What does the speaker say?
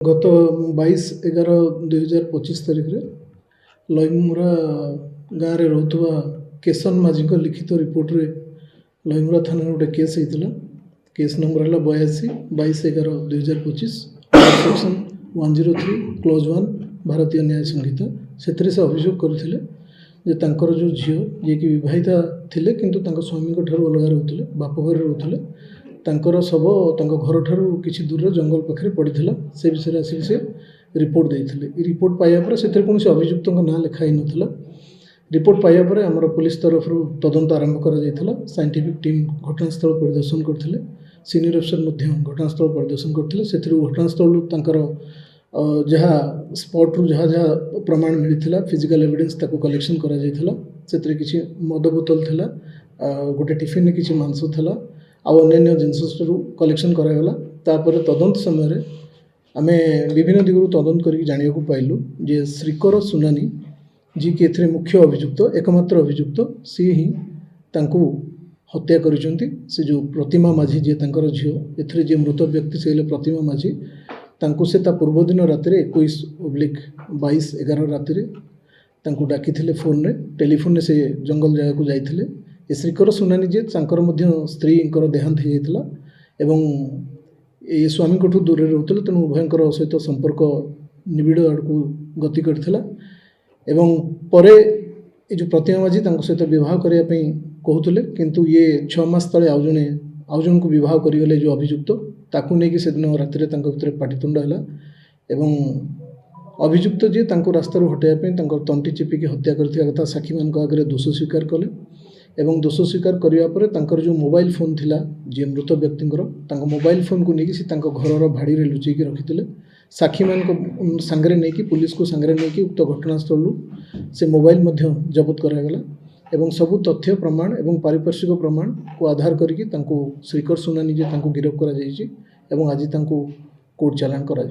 गत 22/11/2025 तारीख रे लईमुरा गाँव में रोकवा केशन माझी लिखित रिपोर्ट रे लईमुरा थाना गोटे केस होता। केस नंबर है 82/22/11/2025 सेक्शन 103 क्लोज 1 भारतीय न्याय संहिता से अभियोग करते जो झील जी कि विवाहिता थिले किंतु स्वामी अलग रोते बापघर रोते शव घर ठार किसी दूर जंगल पाखे पड़ी से विषय आसिक से रिपोर्ट देते। रिपोर्ट पाइबा से कौन अभियुक्त ना लिखाई नाला। रिपोर्ट पाइबा आमर पुलिस तरफ तदंत आरंभ कर साइंटिफिक टीम घटनास्थल परिदर्शन करते। सीनियर अफिसर घटनास्थल परिदर्शन करते। से घटनास्थल जहाँ स्पॉट रू जहाँ जहाँ प्रमाण मिलता फिजिकल एविडेंस ताको कलेक्शन करा किसी मद बोतल थिला, गोटे टिफिन में किसी मांस था अन्य जिनस कलेक्शन करागला। तदंत समय आमे विभिन्न दिगरू तदंत करके जाना पाइलु जे श्रीकर सुनानी जी कि एथिरे मुख्य अभियुक्त एकमात्र अभियुक्त सी ही तांकू हत्या करिसेंती। से जो प्रतिमा माझी जे तांकर झियो एथिरे जे मृत व्यक्ति से प्रतिमा माझी तांकू से ता पूर्व दिन राति 21/22/11 राति तांकू डाकी थिले फोन रे टेलीफोन से जंगल जगह को जाइथिले। ए श्रीकर सुनानी जे तांकर मध्य स्त्री देहांत हो जाता एवं ये स्वामी को दूर रोते तेणु उभयंकर सहित संपर्क निबिड़ आड़क गति करथिला। एवं परे ये जो प्रतिमा माझी सहित विवाह करने कहते किंतु ये 6 मास तले आउ जन को विवाह करगले जो अभियुक्त ताकू नहीं से दिन राति भर पाटितुंड है। एवं अभियुक्त जी रास्ता हटाइवाई तंटी चिपिकी हत्या करथिया कथा साक्षी मान आगे दोष स्वीकार कले। एवं दोष स्वीकार करने पर जो मोबाइल फोन थिला जी मृत व्यक्तिंकर मोबाइल फोन को लेकिन से घर भाड़ी में लुचेक रखिते। साक्षी मान सांगरे नहीं पुलिस को सांगरे नहीं उक्त घटनास्थल से मोबाइल जबत करागला। एवं सबू तथ्य प्रमाण एवं पारिपार्श्विक प्रमाण को आधार करके श्रीकर सुनानी जे गिरफ्त कर आज कोर्ट चालान करा।